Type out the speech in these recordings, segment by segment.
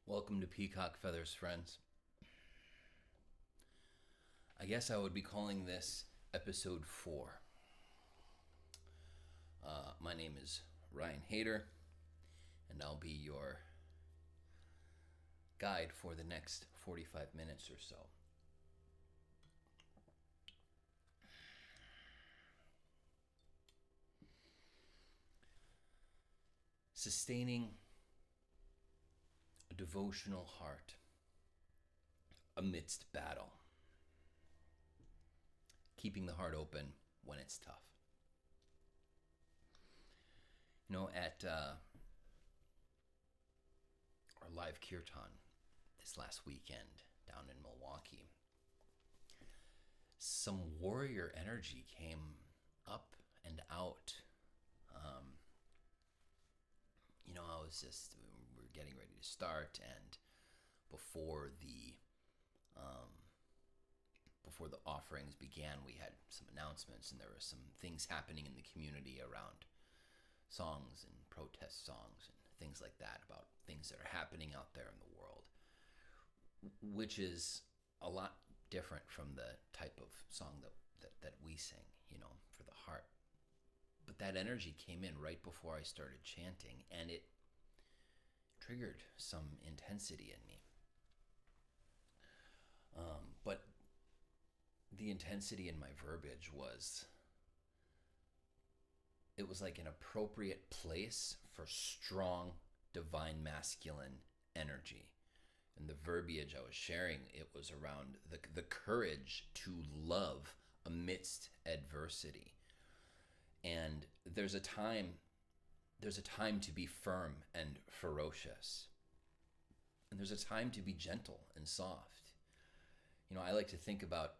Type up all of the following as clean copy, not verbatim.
Welcome to Peacock Feathers, friends. I guess I would be calling this episode 4. My name is Ryan Hayter, and I'll be your guide for the next 45 minutes or so. Sustaining a devotional heart amidst battle. Keeping the heart open when it's tough. At our live kirtan this last weekend down in Milwaukee, some warrior energy came up and out. We were getting ready to start, and before the offerings began, we had some announcements, and there were some things happening in the community around songs and protest songs and things like that, about things that are happening out there in the world, which is a lot different from the type of song that we sing, for the heart. But that energy came in right before I started chanting, and it triggered some intensity in me. But the intensity in my verbiage was like an appropriate place for strong divine masculine energy. And the verbiage I was sharing, it was around the courage to love amidst adversity. And there's a time to be firm and ferocious. And there's a time to be gentle and soft. I like to think about,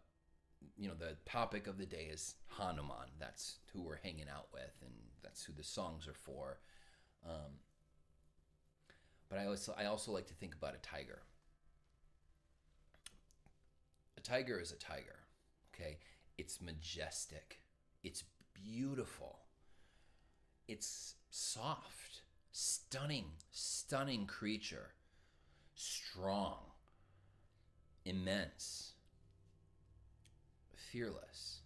the topic of the day is Hanuman. That's who we're hanging out with, and that's who the songs are for. But I also like to think about a tiger. A tiger is a tiger, okay? It's majestic. It's beautiful. It's soft, stunning creature. Strong, immense, fearless.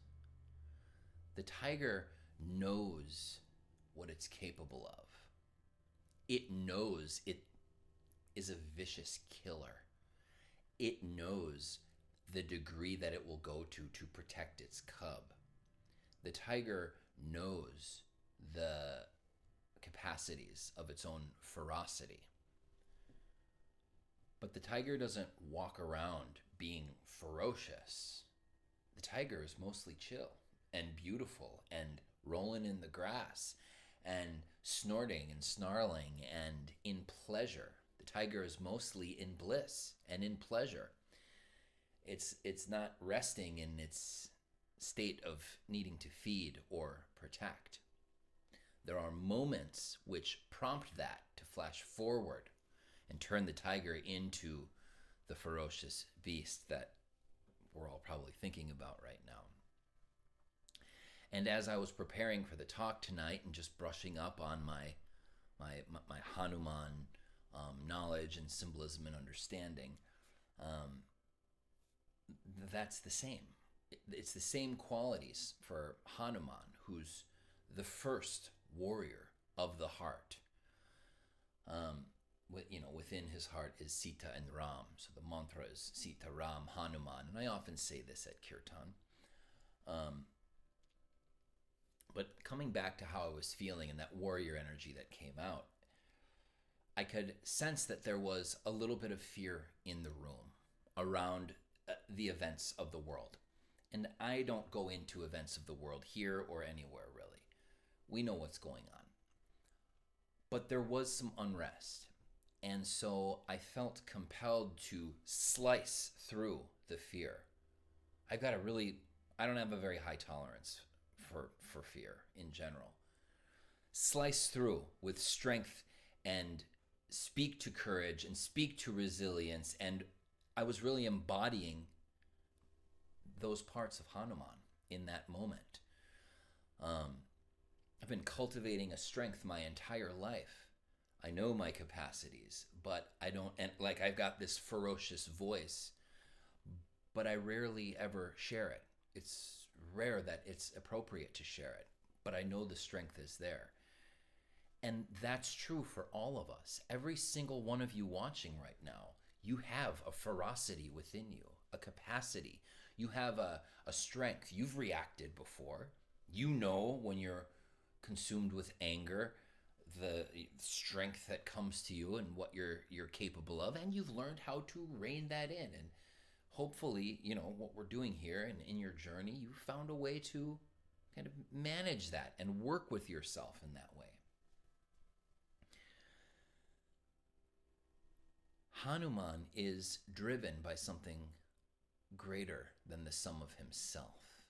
The tiger knows what it's capable of. It knows it is a vicious killer. It knows the degree that it will go to protect its cub. The tiger knows the capacities of its own ferocity. But the tiger doesn't walk around being ferocious. The tiger is mostly chill and beautiful and rolling in the grass and snorting and snarling and in pleasure. The tiger is mostly in bliss and in pleasure. It's not resting in its state of needing to feed or protect. There are moments which prompt that to flash forward and turn the tiger into the ferocious beast that we're all probably thinking about right now. And as I was preparing for the talk tonight and just brushing up on my Hanuman knowledge and symbolism and understanding, that's the same. It's the same qualities for Hanuman, who's the first warrior of the heart. Within his heart is Sita and Ram. So the mantra is Sita, Ram, Hanuman. And I often say this at kirtan. But coming back to how I was feeling and that warrior energy that came out, I could sense that there was a little bit of fear in the room around the events of the world. And I don't go into events of the world here or anywhere, really. We know what's going on. But there was some unrest. And so I felt compelled to slice through the fear. I don't have a very high tolerance for fear in general. Slice through with strength and speak to courage and speak to resilience. And I was really embodying those parts of Hanuman in that moment. I've been cultivating a strength my entire life. I know my capacities, but I don't, and like I've got this ferocious voice, but I rarely ever share it. It's rare that it's appropriate to share it, but I know the strength is there. And that's true for all of us. Every single one of you watching right now, you have a ferocity within you, a capacity. You have a strength. You've reacted before. You know when you're consumed with anger, the strength that comes to you and what you're capable of, and you've learned how to rein that in. And hopefully, what we're doing here and in your journey, you found a way to kind of manage that and work with yourself in that way. Hanuman is driven by something greater than the sum of himself.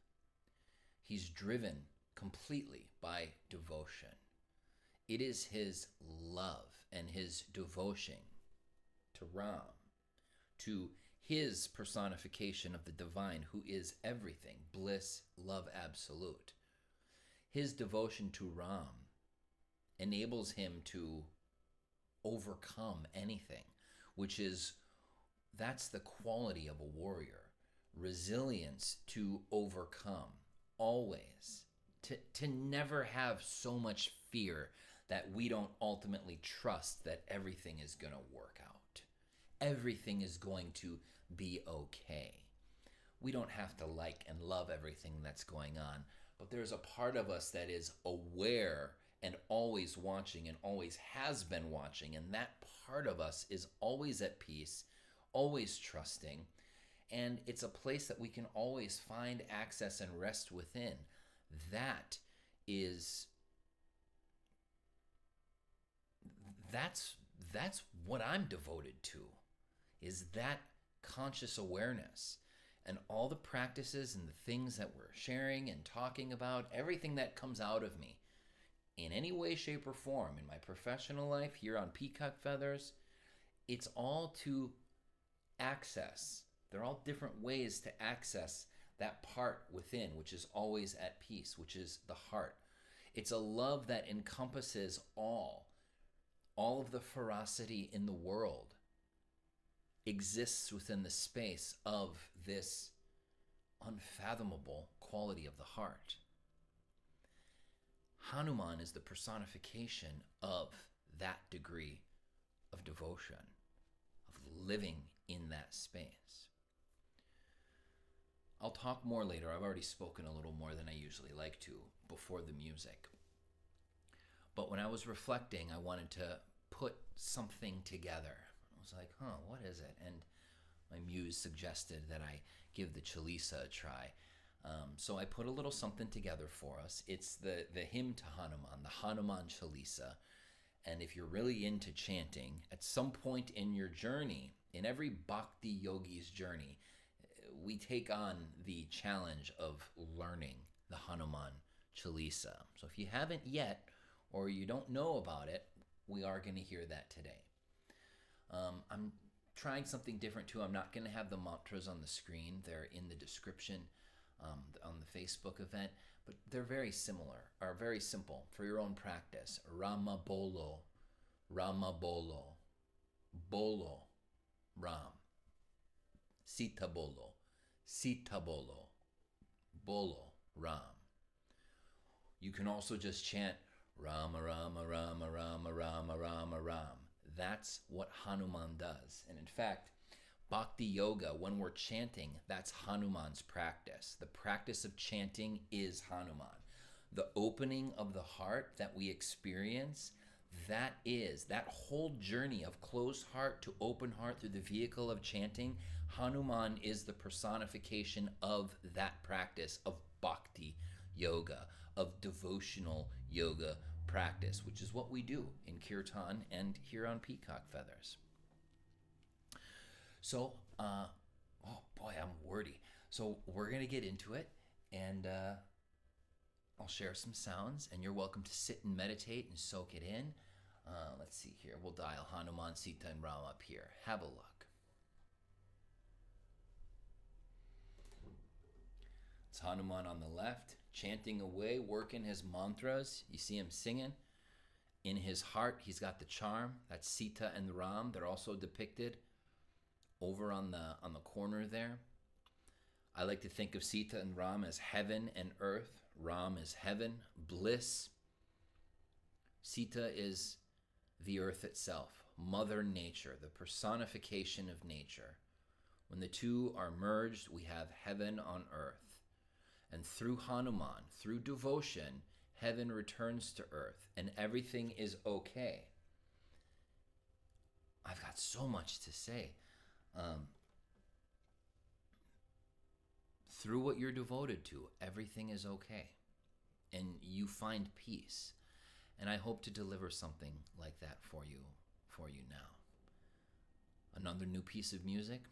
He's driven completely by devotion. It is his love and his devotion to Ram, to his personification of the divine, who is everything, bliss, love absolute. His devotion to Ram enables him to overcome anything, that's the quality of a warrior. Resilience to overcome, always. To never have so much fear that we don't ultimately trust that everything is going to work out. Everything is going to be okay. We don't have to like and love everything that's going on, but there's a part of us that is aware and always watching and always has been watching, and that part of us is always at peace, always trusting, and it's a place that we can always find access and rest within. That's what I'm devoted to, is that conscious awareness. And all the practices and the things that we're sharing and talking about, everything that comes out of me in any way, shape, or form in my professional life here on Peacock Feathers, it's all to access. They're all different ways to access that part within, which is always at peace, which is the heart. It's a love that encompasses all of the ferocity in the world exists within the space of this unfathomable quality of the heart. Hanuman is the personification of that degree of devotion, of living in that space. I'll talk more later. I've already spoken a little more than I usually like to before the music. But when I was reflecting, I wanted to put something together. I was like, what is it? And my muse suggested that I give the Chalisa a try. So I put a little something together for us. It's the hymn to Hanuman, the Hanuman Chalisa. And if you're really into chanting, at some point in your journey, in every bhakti yogi's journey, we take on the challenge of learning the Hanuman Chalisa. So if you haven't yet, or you don't know about it, we are going to hear that today. I'm trying something different too. I'm not going to have the mantras on the screen. They're in the description on the Facebook event, but they're very similar, or very simple for your own practice. Rama Bolo, Rama Bolo, Bolo, Ram. Sita Bolo, Sita Bolo, Bolo, Ram. You can also just chant Rama, Rama, Rama, Rama, Rama, Rama, Ram. That's what Hanuman does. And in fact, Bhakti Yoga, when we're chanting, that's Hanuman's practice. The practice of chanting is Hanuman. The opening of the heart that we experience, that whole journey of closed heart to open heart through the vehicle of chanting. Hanuman is the personification of that practice of Bhakti Yoga, of devotional yoga practice, which is what we do in Kirtan and here on Peacock Feathers. So, oh boy, I'm wordy. So we're going to get into it, and I'll share some sounds, and you're welcome to sit and meditate and soak it in. Let's see here. We'll dial Hanuman, Sita, and Rama up here. Have a look. It's Hanuman on the left, chanting away, working his mantras. You see him singing. In his heart, he's got the charm. That's Sita and Ram. They're also depicted over on the corner there. I like to think of Sita and Ram as heaven and earth. Ram is heaven, bliss. Sita is the earth itself, Mother Nature, the personification of nature. When the two are merged, we have heaven on earth. And through Hanuman, through devotion, heaven returns to earth and everything is okay. I've got so much to say. Through what you're devoted to, everything is okay. And you find peace. And I hope to deliver something like that for you now. Another new piece of music.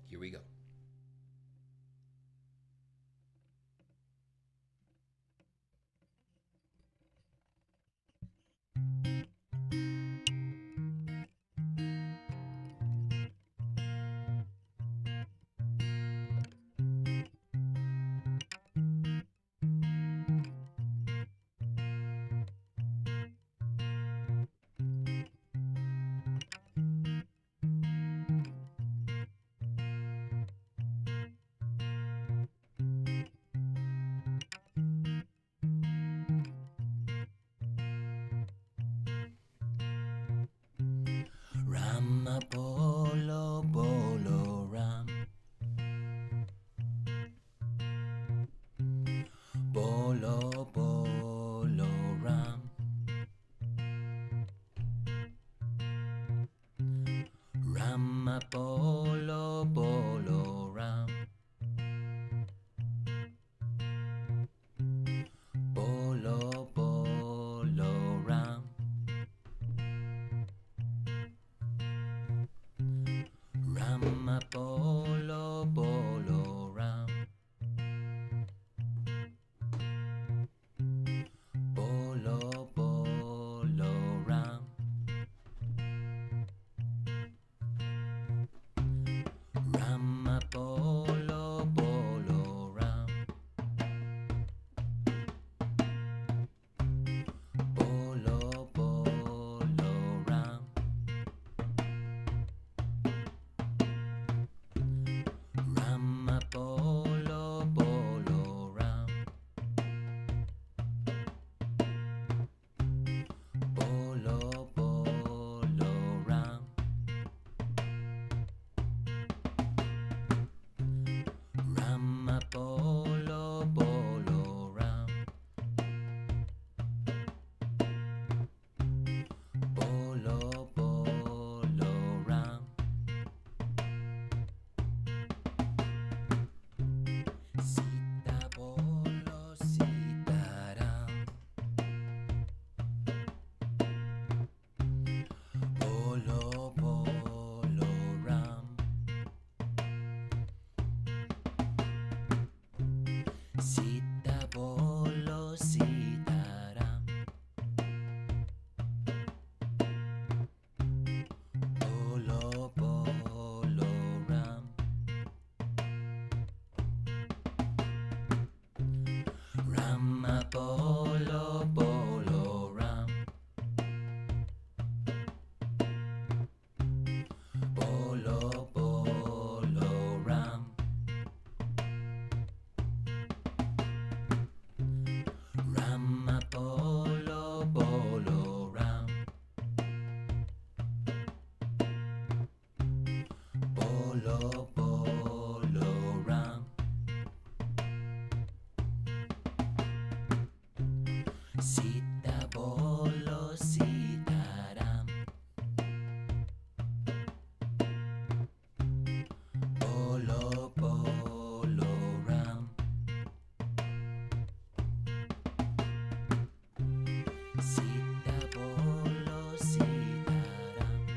Here we go. Rama Bolo Bolo Ram. Bolo Bolo Ram. Rama Bolo Bolo Ram. Bolo Bolo Ram. Rama Bolo Bolo Ram. Bolo Bolo Ram. Rama Bolo Bolo Ram. Bolo Bolo Ram. Rama Bolo Bolo Ram. Bolo Bolo Ram. Rama Bolo Bolo Ram. Bolo Bolo Ram. Sita Bolo Sita Ram. Bolo Bolo Ram. Sita Bolo Sita Ram. Bolo Bolo Ram. Rama Bolo Bolo Ram. Bolo Bolo Ram. Rama Bolo Bolo Ram. Bolo Bolo Ram. Sita Bolo Sita Ram. Bolo Bolo Ram. Sita Bolo Sita Ram.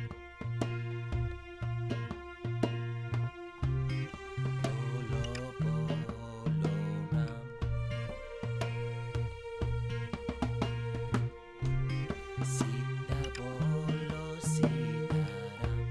Bolo Bolo Ram. Sita Bolo Sita Ram.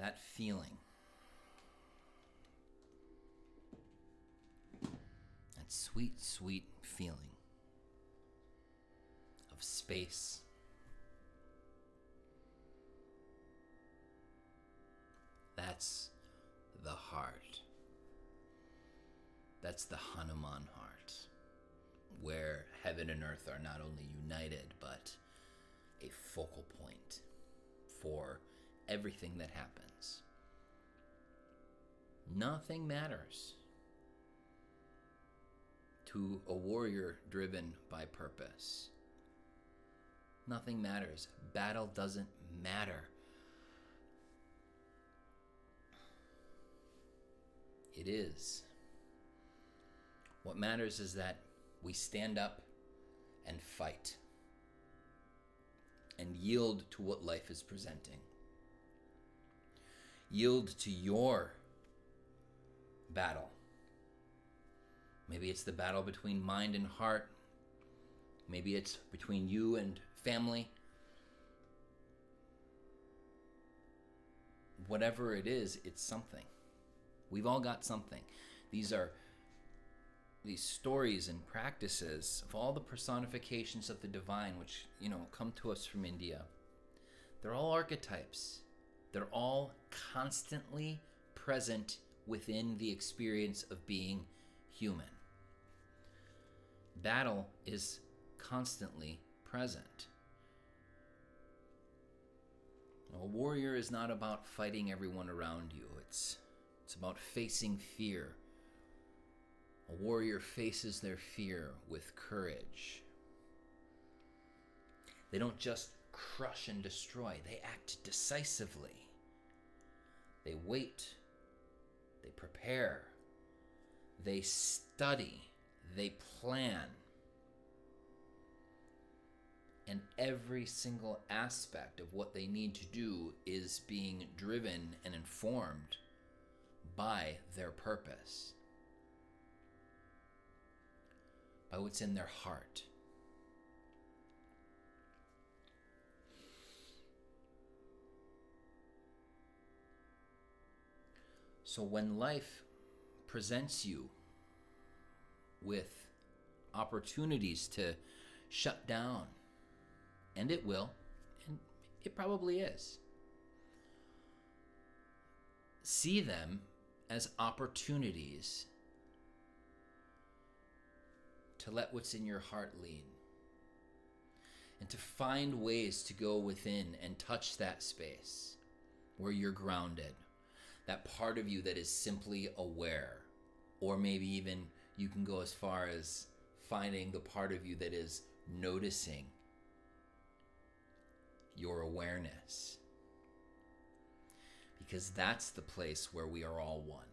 that feeling, that sweet, sweet feeling of space, that's the heart. That's the Hanuman heart, where heaven and earth are not only united, but a focal point for everything that happens. Nothing matters to a warrior driven by purpose. Nothing matters. Battle doesn't matter. It is. What matters is that we stand up and fight and yield to what life is presenting. Yield to your battle. Maybe it's the battle between mind and heart. Maybe it's between you and family. Whatever it is, it's something. We've all got something. These stories and practices of all the personifications of the divine, which, come to us from India. They're all archetypes. They're all constantly present within the experience of being human. Battle is constantly present. A warrior is not about fighting everyone around you. It's about facing fear. A warrior faces their fear with courage. They don't just crush and destroy. They act decisively. They wait. They prepare. They study. They plan. And every single aspect of what they need to do is being driven and informed by their purpose, by what's in their heart. So when life presents you with opportunities to shut down, and it will, and it probably is, see them as opportunities to let what's in your heart lead, and to find ways to go within and touch that space where you're grounded, that part of you that is simply aware, or maybe even you can go as far as finding the part of you that is noticing your awareness. Because that's the place where we are all one.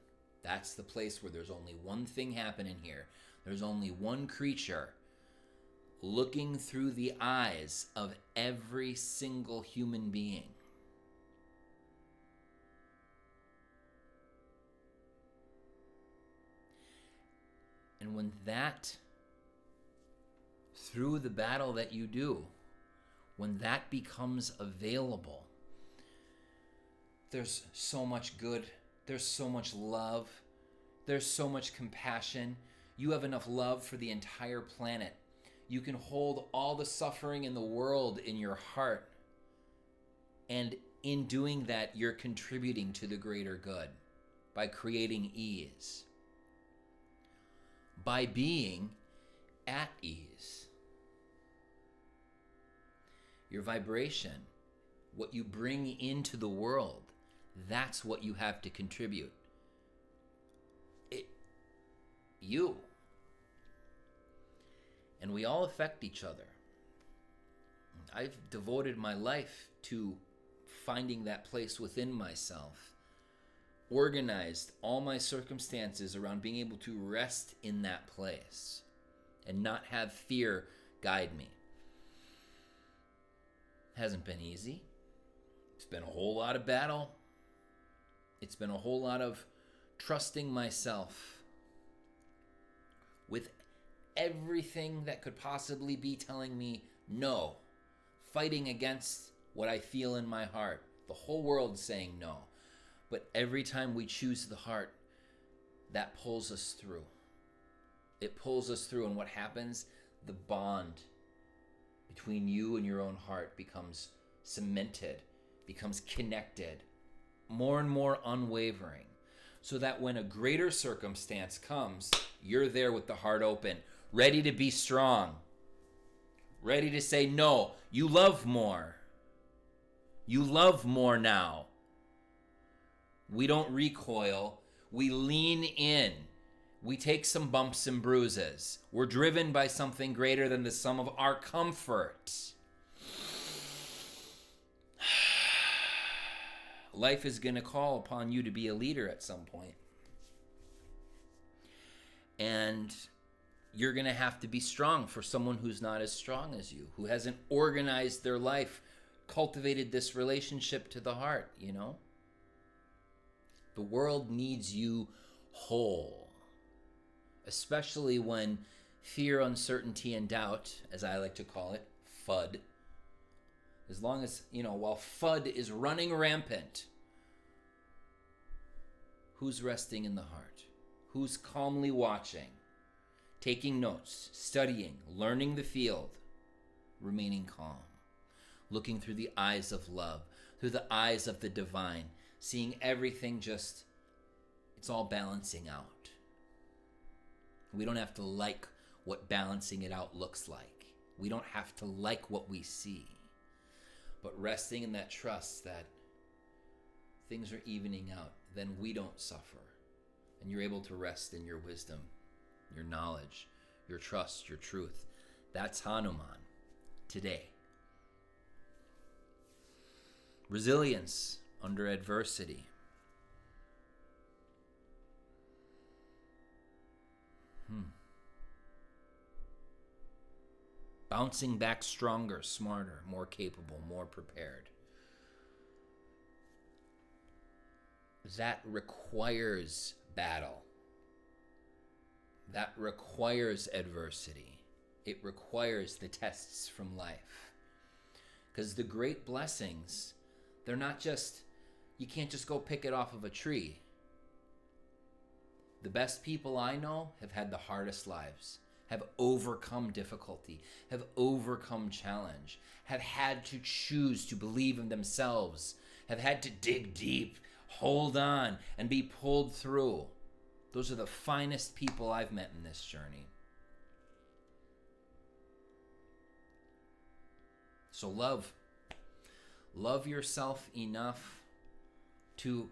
That's the place where there's only one thing happening here. There's only one creature looking through the eyes of every single human being. And when that, through the battle that you do, when that becomes available, there's so much good, there's so much love, there's so much compassion. You have enough love for the entire planet. You can hold all the suffering in the world in your heart. And in doing that, you're contributing to the greater good by creating ease, by being at ease. Your vibration, what you bring into the world, that's what you have to contribute. You. And we all affect each other. I've devoted my life to finding that place within myself, organized all my circumstances around being able to rest in that place and not have fear guide me. Hasn't been easy. It's been a whole lot of battle. It's been a whole lot of trusting myself with everything that could possibly be telling me no, fighting against what I feel in my heart. The whole world saying no. But every time we choose the heart, that pulls us through. It pulls us through, and what happens? The bond between you and your own heart becomes cemented, becomes connected, more and more unwavering, so that when a greater circumstance comes, you're there with the heart open, ready to be strong, ready to say, no, you love more. You love more now. We don't recoil. We lean in. We take some bumps and bruises. We're driven by something greater than the sum of our comfort. Life is going to call upon you to be a leader at some point. And you're going to have to be strong for someone who's not as strong as you, who hasn't organized their life, cultivated this relationship to the heart, you know? The world needs you whole, especially when fear, uncertainty, and doubt, as I like to call it, FUD, as long as, while FUD is running rampant, who's resting in the heart? Who's calmly watching, taking notes, studying, learning the field, remaining calm, looking through the eyes of love, through the eyes of the divine, seeing everything it's all balancing out. We don't have to like what balancing it out looks like. We don't have to like what we see. But resting in that trust that things are evening out, then we don't suffer. And you're able to rest in your wisdom, your knowledge, your trust, your truth. That's Hanuman today. Resilience under adversity. Bouncing back stronger, smarter, more capable, more prepared. That requires battle. That requires adversity. It requires the tests from life. Because the great blessings, they're not just, you can't just go pick it off of a tree. The best people I know have had the hardest lives, have overcome difficulty, have overcome challenge, have had to choose to believe in themselves, have had to dig deep, hold on, and be pulled through. Those are the finest people I've met in this journey. So love yourself enough to,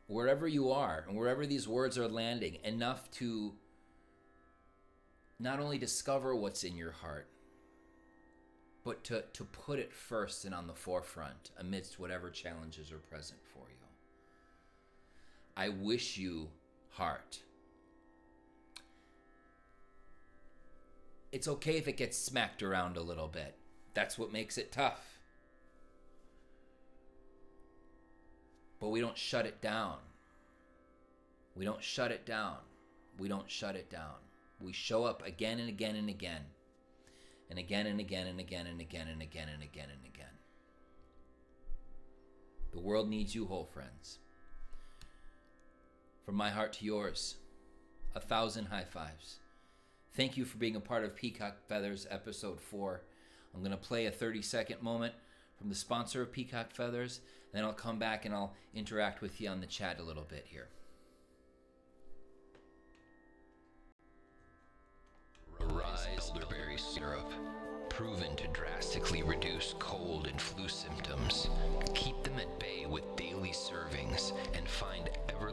wherever you are and wherever these words are landing, enough to not only discover what's in your heart, but to put it first and on the forefront amidst whatever challenges are present for you. I wish you heart. It's okay if it gets smacked around a little bit. That's what makes it tough. But we don't shut it down. We don't shut it down. We don't shut it down. We show up again and again and again. And again and again and again and again and again and again and again. The world needs you whole, friends. From my heart to yours, 1,000 high fives. Thank you for being a part of Peacock Feathers episode 4. I'm going to play a 30-second moment from the sponsor of Peacock Feathers. Then I'll come back and I'll interact with you on the chat a little bit here. Rise elderberry syrup, proven to drastically reduce cold and flu symptoms. Keep them at bay with daily servings and find everlasting